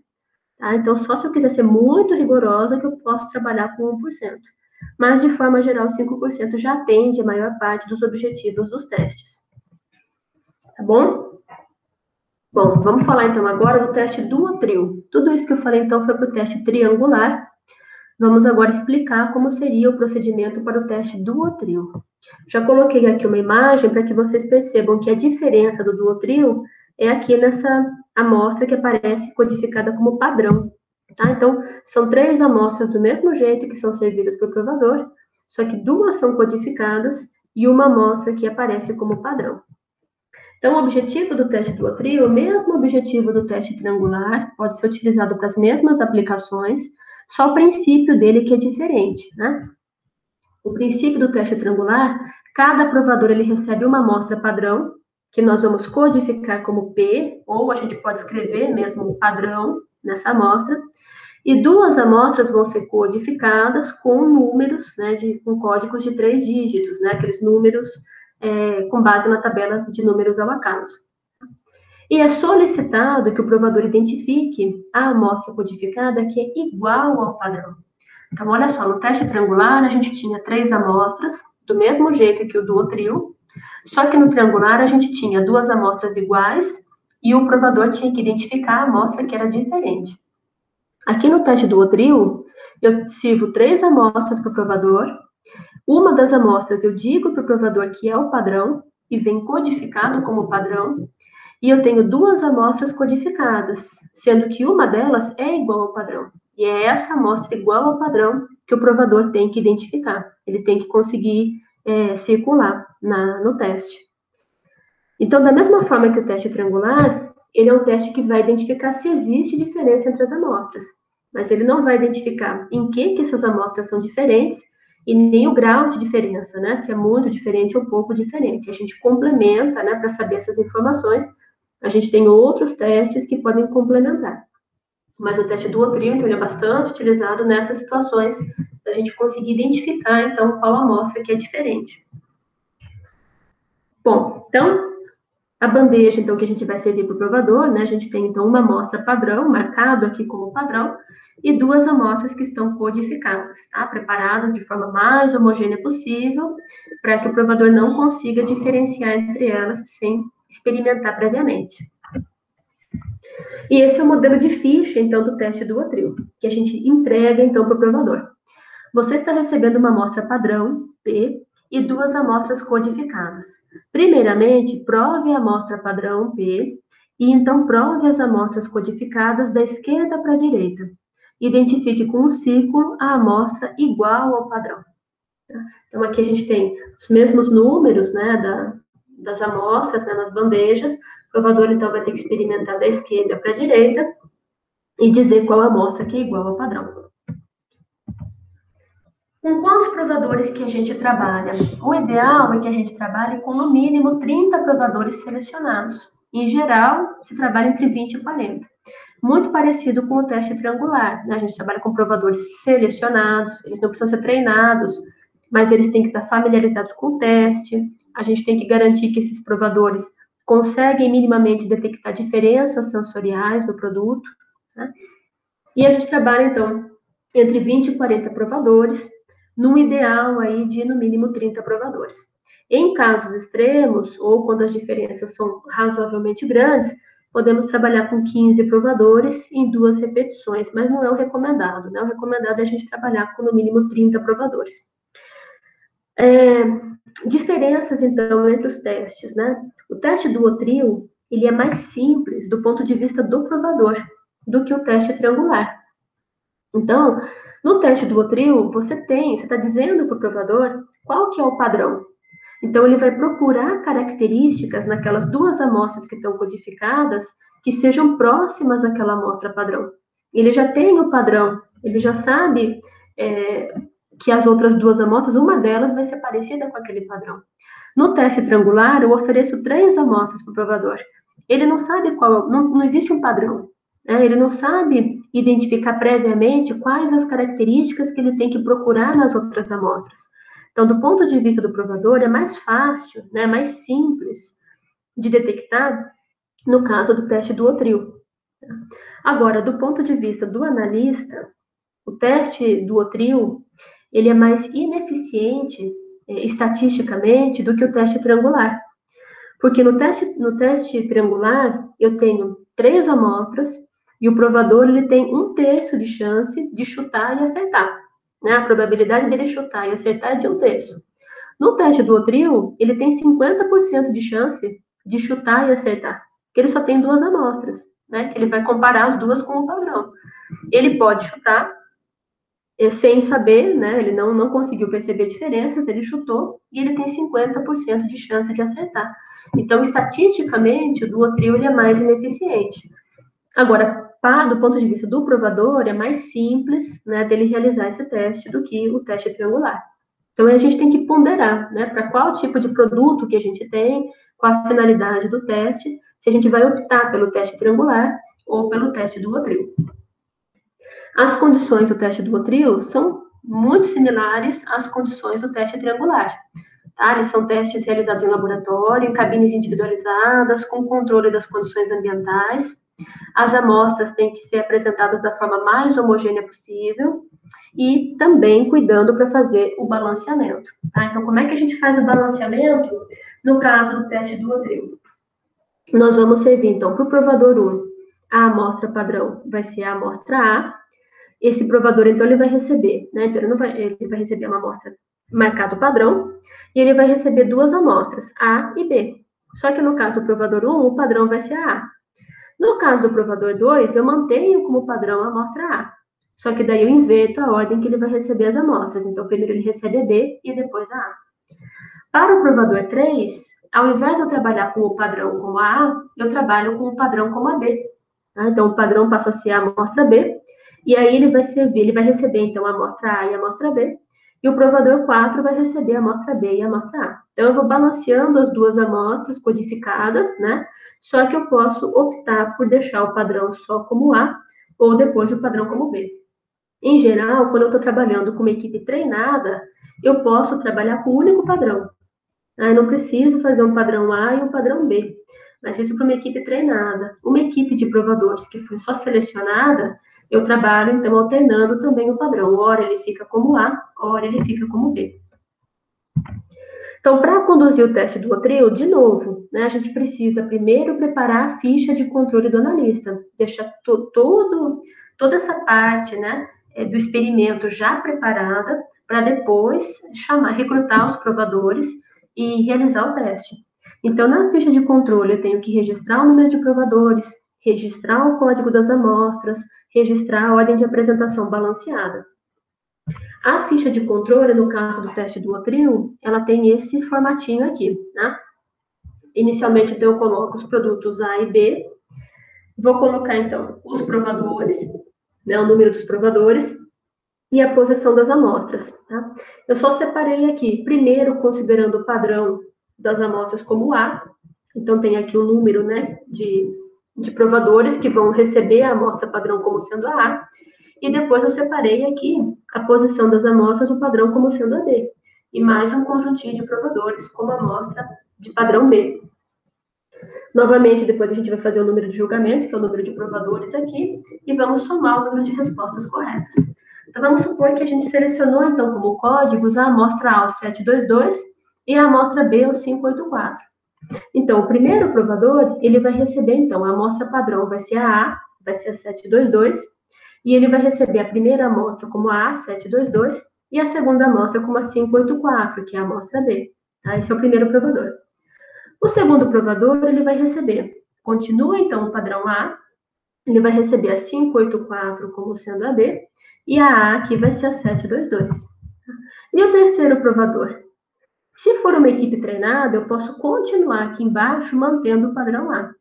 Tá? Então, só se eu quiser ser muito rigorosa que eu posso trabalhar com 1%. Mas, de forma geral, 5% já atende a maior parte dos objetivos dos testes. Tá bom? Bom, vamos falar então agora do teste duotril. Tudo isso que eu falei então foi para o teste triangular. Vamos agora explicar como seria o procedimento para o teste duotril. Já coloquei aqui uma imagem para que vocês percebam que a diferença do duotril é aqui nessa amostra que aparece codificada como padrão. Tá? Então, são 3 amostras do mesmo jeito que são servidas para o provador, só que 2 são codificadas e uma amostra que aparece como padrão. Então, o objetivo do teste duotril, o mesmo objetivo do teste triangular, pode ser utilizado para as mesmas aplicações, só o princípio dele que é diferente, né? O princípio do teste triangular, cada provador ele recebe uma amostra padrão, que nós vamos codificar como P, ou a gente pode escrever mesmo padrão nessa amostra, e 2 amostras vão ser codificadas com números, né, com códigos de 3 dígitos, né, aqueles números com base na tabela de números ao acaso. E é solicitado que o provador identifique a amostra codificada que é igual ao padrão. Então, olha só, no teste triangular, a gente tinha 3 amostras, do mesmo jeito que o duotril, só que no triangular a gente tinha 2 amostras iguais e o provador tinha que identificar a amostra que era diferente. Aqui no teste duotril, eu sirvo 3 amostras para o provador. Uma das amostras eu digo para o provador que é o padrão e vem codificado como padrão. E eu tenho 2 amostras codificadas, sendo que uma delas é igual ao padrão. E é essa amostra igual ao padrão que o provador tem que identificar. Ele tem que conseguir circular no teste. Então, da mesma forma que o teste triangular, ele é um teste que vai identificar se existe diferença entre as amostras, mas ele não vai identificar em que essas amostras são diferentes e nem o grau de diferença, né? Se é muito diferente ou pouco diferente. A gente complementa, né, para saber essas informações. A gente tem outros testes que podem complementar. Mas o teste duotril, então, ele é bastante utilizado nessas situações, para a gente conseguir identificar, então, qual amostra que é diferente. Bom, então, a bandeja, então, que a gente vai servir para o provador, né? A gente tem, então, uma amostra padrão, marcado aqui como padrão, e 2 amostras que estão codificadas, tá? Preparadas de forma mais homogênea possível, para que o provador não consiga diferenciar entre elas sem experimentar previamente. E esse é o modelo de ficha, então, do teste duotril, que a gente entrega, então, para o provador. Você está recebendo uma amostra padrão, P, e 2 amostras codificadas. Primeiramente, prove a amostra padrão P, e então prove as amostras codificadas da esquerda para a direita. Identifique com um círculo a amostra igual ao padrão. Então, aqui a gente tem os mesmos números, né, das amostras, né, nas bandejas. O provador, então, vai ter que experimentar da esquerda para a direita e dizer qual amostra que é igual ao padrão. Com quantos provadores que a gente trabalha? O ideal é que a gente trabalhe com no mínimo 30 provadores selecionados. Em geral, se trabalha entre 20 e 40. Muito parecido com o teste triangular, né? A gente trabalha com provadores selecionados, eles não precisam ser treinados, mas eles têm que estar familiarizados com o teste. A gente tem que garantir que esses provadores conseguem minimamente detectar diferenças sensoriais do produto, né? E a gente trabalha, então, entre 20 e 40 provadores, num ideal aí de, no mínimo, 30 provadores. Em casos extremos, ou quando as diferenças são razoavelmente grandes, podemos trabalhar com 15 provadores em 2 repetições, mas não é o recomendado, né? O recomendado é a gente trabalhar com, no mínimo, 30 provadores. Diferenças, então, entre os testes, né? O teste duotril, ele é mais simples do ponto de vista do provador do que o teste triangular. Então, no teste duotril, você está dizendo para o provador qual que é o padrão. Então, ele vai procurar características naquelas 2 amostras que estão codificadas que sejam próximas àquela amostra padrão. Ele já tem o padrão, ele já sabe que as outras 2 amostras, uma delas vai ser parecida com aquele padrão. No teste triangular, eu ofereço 3 amostras para o provador. Ele não sabe qual, não existe um padrão. Ele não sabe identificar previamente quais as características que ele tem que procurar nas outras amostras. Então, do ponto de vista do provador, é mais fácil, né, mais simples de detectar no caso do teste duotril. Agora, do ponto de vista do analista, o teste duotril, ele é mais ineficiente estatisticamente do que o teste triangular. Porque no teste triangular, eu tenho 3 amostras e o provador ele tem 1/3 de chance de chutar e acertar. Né? A probabilidade dele chutar e acertar é de 1/3. No teste duotril, ele tem 50% de chance de chutar e acertar, porque ele só tem 2 amostras, né? Que ele vai comparar as 2 com o padrão. Ele pode chutar sem saber, né? Ele não conseguiu perceber diferenças, ele chutou e ele tem 50% de chance de acertar. Então, estatisticamente, o duotril ele é mais ineficiente. Agora, do ponto de vista do provador, é mais simples, né, dele realizar esse teste do que o teste triangular. Então, a gente tem que ponderar, né, para qual tipo de produto que a gente tem, qual a finalidade do teste, se a gente vai optar pelo teste triangular ou pelo teste duotril. As condições do teste duotril são muito similares às condições do teste triangular. Tá? Eles são testes realizados em laboratório, em cabines individualizadas, com controle das condições ambientais. As amostras têm que ser apresentadas da forma mais homogênea possível. e também cuidando para fazer o balanceamento. Tá? Então, como é que a gente faz o balanceamento no caso do teste do Odril? Nós vamos servir, então, para o provador 1, a amostra padrão vai ser a amostra A. Esse provador, então, ele vai receber, né? Então, ele vai receber uma amostra marcado padrão, e ele vai receber duas amostras, A e B. Só que no caso do provador 1, o padrão vai ser a A. No caso do provador 2, eu mantenho como padrão a amostra A. Só que daí eu inverto a ordem que ele vai receber as amostras. Então, primeiro ele recebe a B e depois a A. Para o provador 3, ao invés de eu trabalhar com o padrão como a A, eu trabalho com o padrão como a B. Tá? Então, o padrão passa a ser a amostra B, e aí ele vai receber, então, a amostra A e a amostra B, e o provador 4 vai receber a amostra B e a amostra A. Então, eu vou balanceando as duas amostras codificadas, né? Só que eu posso optar por deixar o padrão só como A, ou depois o padrão como B. Em geral, quando eu estou trabalhando com uma equipe treinada, eu posso trabalhar com um único padrão. Eu não preciso fazer um padrão A e um padrão B. Mas isso para uma equipe treinada. Uma equipe de provadores que foi só selecionada, eu trabalho, então, alternando também o padrão. Ora ele fica como A, ora ele fica como B. Então, para conduzir o teste do Odril, de novo, né, a gente precisa primeiro preparar a ficha de controle do analista, deixar toda essa parte, né, do experimento já preparada, para depois recrutar os provadores e realizar o teste. Então, na ficha de controle, eu tenho que registrar o número de provadores, registrar o código das amostras, registrar a ordem de apresentação balanceada. A ficha de controle, no caso do teste do Odril, ela tem esse formatinho aqui, né? Inicialmente, então, eu coloco os produtos A e B, vou colocar, então, os provadores, né, o número dos provadores e a posição das amostras, tá? Eu só separei aqui, primeiro, considerando o padrão das amostras como A, então tem aqui o número, né, de provadores que vão receber a amostra padrão como sendo a A, e depois eu separei aqui a posição das amostras, o padrão como sendo a B, e mais um conjuntinho de provadores como amostra de padrão B. Novamente, depois a gente vai fazer o número de julgamentos, que é o número de provadores aqui, e vamos somar o número de respostas corretas. Então, vamos supor que a gente selecionou, então, como códigos a amostra A, o 722, e a amostra B, o 584. Então, o primeiro provador, ele vai receber, então, a amostra padrão vai ser a A, vai ser a 722, e ele vai receber a primeira amostra como a A722 e a segunda amostra como a 584, que é a amostra B. Tá? Esse é o primeiro provador. O segundo provador, ele vai receber, continua então o padrão A, ele vai receber a 584 como sendo a B, e a A aqui vai ser a 722. E o terceiro provador? Se for uma equipe treinada, eu posso continuar aqui embaixo mantendo o padrão A.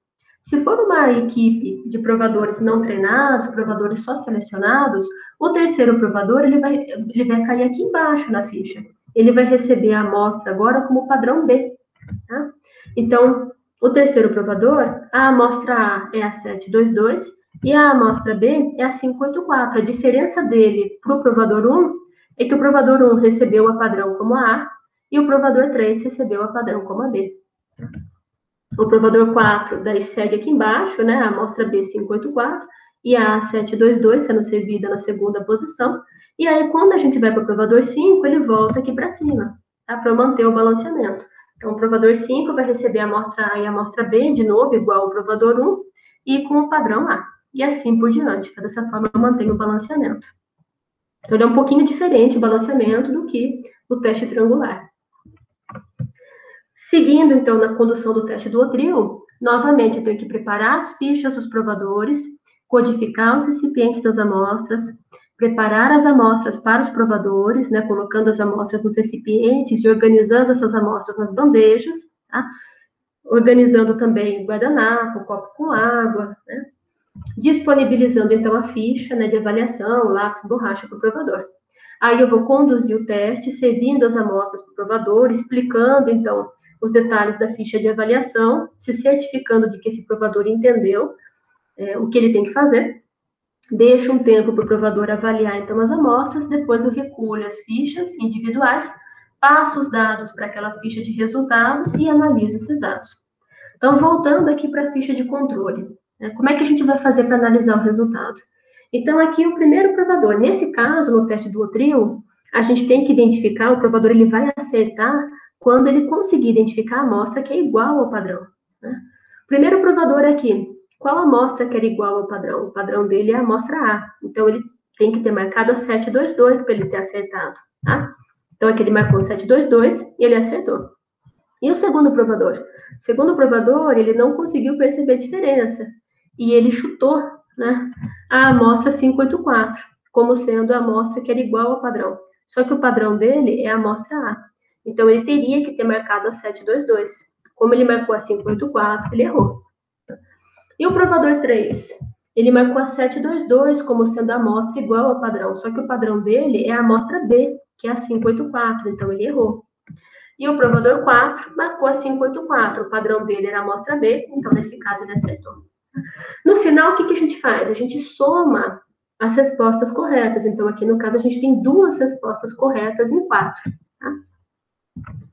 Se for uma equipe de provadores não treinados, provadores só selecionados, o terceiro provador ele vai cair aqui embaixo na ficha. Ele vai receber a amostra agora como padrão B. Tá? Então, o terceiro provador, a amostra A é a 722 e a amostra B é a 584. A diferença dele para o provador 1 é que o provador 1 recebeu a padrão como a A e o provador 3 recebeu a padrão como a B. O provador 4, daí segue aqui embaixo, né, a amostra B584 e a A722 sendo servida na segunda posição. E aí, quando a gente vai para o provador 5, ele volta aqui para cima, tá, para manter o balanceamento. Então, o provador 5 vai receber a amostra A e a amostra B, de novo, igual ao provador 1, e com o padrão A. E assim por diante. Então, dessa forma, eu mantenho o balanceamento. Então, ele é um pouquinho diferente o balanceamento do que o teste triangular. Seguindo, então, na condução do teste do Odril, novamente eu tenho que preparar as fichas dos provadores, codificar os recipientes das amostras, preparar as amostras para os provadores, né, colocando as amostras nos recipientes e organizando essas amostras nas bandejas, tá? Organizando também o guardanapo, o copo com água, né? Disponibilizando, então, a ficha, né, de avaliação, lápis, borracha para o provador. Aí eu vou conduzir o teste, servindo as amostras para o provador, explicando, então, os detalhes da ficha de avaliação, se certificando de que esse provador entendeu o que ele tem que fazer. Deixo um tempo para o provador avaliar, então, as amostras, depois eu recolho as fichas individuais, passo os dados para aquela ficha de resultados e analiso esses dados. Então, voltando aqui para a ficha de controle, né, como é que a gente vai fazer para analisar o resultado? Então, aqui o primeiro provador. Nesse caso, no teste do trio, a gente tem que identificar, o provador ele vai acertar quando ele conseguir identificar a amostra que é igual ao padrão. Né? Primeiro provador aqui, qual amostra que era igual ao padrão? O padrão dele é a amostra A. Então, ele tem que ter marcado a 722 para ele ter acertado. Tá? Então, aqui ele marcou 722 e ele acertou. E o segundo provador? O segundo provador, ele não conseguiu perceber a diferença. E ele chutou, né, a amostra 584, como sendo a amostra que era igual ao padrão. Só que o padrão dele é a amostra A. Então, ele teria que ter marcado a 722. Como ele marcou a 584, ele errou. E o provador 3? Ele marcou a 722 como sendo a amostra igual ao padrão. Só que o padrão dele é a amostra B, que é a 584. Então, ele errou. E o provador 4 marcou a 584. O padrão dele era a amostra B, então, nesse caso, ele acertou. No final, o que a gente faz? A gente soma as respostas corretas. Então, aqui no caso, a gente tem 2 respostas corretas em 4. Tá?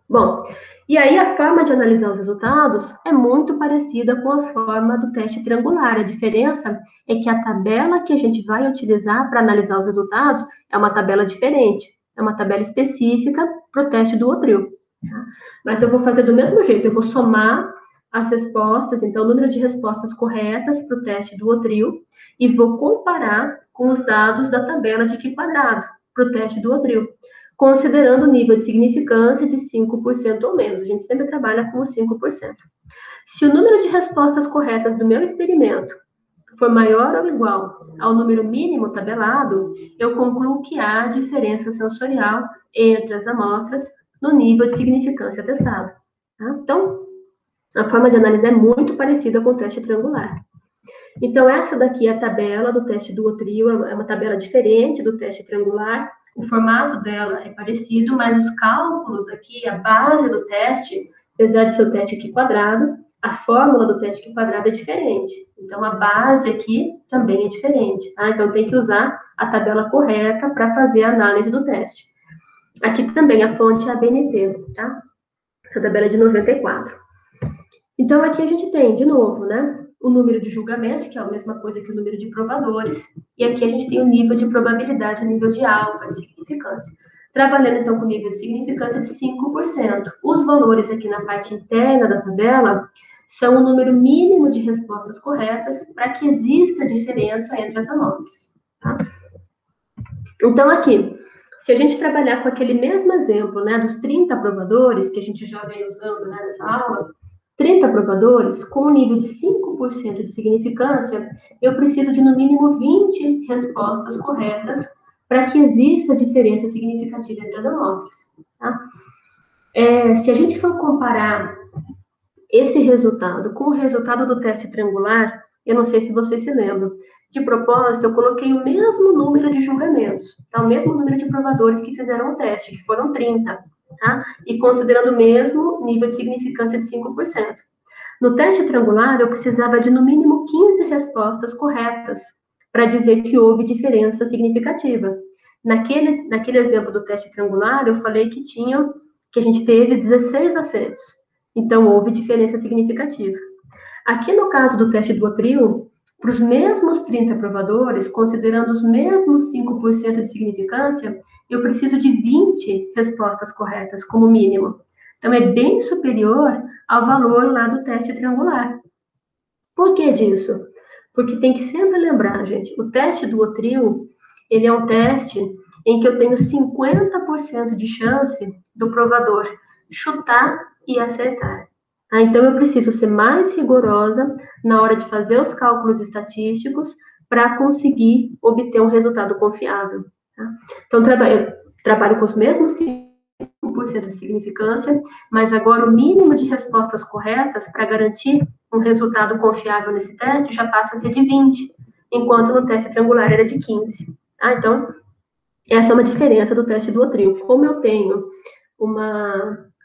Bom, e aí a forma de analisar os resultados é muito parecida com a forma do teste triangular. A diferença é que a tabela que a gente vai utilizar para analisar os resultados é uma tabela diferente. É uma tabela específica para o teste do trio. Tá? Mas eu vou fazer do mesmo jeito. Eu vou somar as respostas, então, o número de respostas corretas para o teste do trio, e vou comparar com os dados da tabela de Q quadrado para o teste do trio, considerando o nível de significância de 5% ou menos. A gente sempre trabalha com os 5%. Se o número de respostas corretas do meu experimento for maior ou igual ao número mínimo tabelado, eu concluo que há diferença sensorial entre as amostras no nível de significância testado. Tá? Então, a forma de análise é muito parecida com o teste triangular. Então, essa daqui é a tabela do teste do trio, é uma tabela diferente do teste triangular. O formato dela é parecido, mas os cálculos aqui, a base do teste, apesar de ser o teste aqui quadrado, a fórmula do teste aqui quadrado é diferente. Então, a base aqui também é diferente, tá? Então, tem que usar a tabela correta para fazer a análise do teste. Aqui também a fonte é a BNT, tá? Essa tabela é de 94. Então, aqui a gente tem, de novo, né, o número de julgamentos, que é a mesma coisa que o número de provadores, e aqui a gente tem o nível de probabilidade, o nível de alfa, de significância. Trabalhando, então, com o nível de significância de 5%. Os valores aqui na parte interna da tabela são o número mínimo de respostas corretas para que exista diferença entre as amostras. Tá? Então, aqui, se a gente trabalhar com aquele mesmo exemplo, né, dos 30 provadores, que a gente já vem usando, né, nessa aula, 30 provadores, com um nível de 5% de significância, eu preciso de no mínimo 20 respostas corretas para que exista diferença significativa entre as amostras. Tá? Se a gente for comparar esse resultado com o resultado do teste triangular, eu não sei se vocês se lembram, de propósito, eu coloquei o mesmo número de julgamentos, tá? O mesmo número de provadores que fizeram o teste, que foram 30. Tá? E considerando o mesmo nível de significância de 5%. No teste triangular, eu precisava de no mínimo 15 respostas corretas para dizer que houve diferença significativa. Naquele exemplo do teste triangular, eu falei que a gente teve 16 acertos. Então, houve diferença significativa. Aqui no caso do teste do trio, para os mesmos 30 provadores, considerando os mesmos 5% de significância, eu preciso de 20 respostas corretas, como mínimo. Então, é bem superior ao valor lá do teste triangular. Por que disso? Porque tem que sempre lembrar, gente, o teste do trio, ele é um teste em que eu tenho 50% de chance do provador chutar e acertar. Tá? Então, eu preciso ser mais rigorosa na hora de fazer os cálculos estatísticos para conseguir obter um resultado confiável. Tá? Então, eu trabalho com os mesmos 5% de significância, mas agora o mínimo de respostas corretas para garantir um resultado confiável nesse teste já passa a ser de 20, enquanto no teste triangular era de 15. Tá? Então, essa é uma diferença do teste do trio. Como eu tenho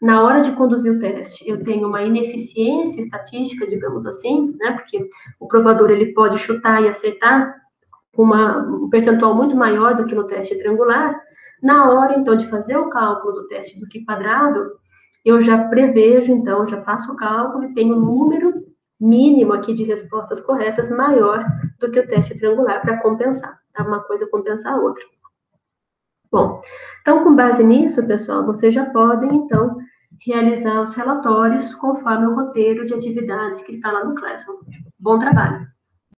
na hora de conduzir o teste, eu tenho uma ineficiência estatística, digamos assim, né? Porque o provador ele pode chutar e acertar com um percentual muito maior do que no teste triangular. Na hora, então, de fazer o cálculo do teste do Q quadrado, eu já prevejo, então, já faço o cálculo e tenho o número mínimo aqui de respostas corretas maior do que o teste triangular para compensar, tá? Uma coisa compensar a outra. Bom, então com base nisso, pessoal, vocês já podem, então, realizar os relatórios conforme o roteiro de atividades que está lá no Classroom. Bom trabalho!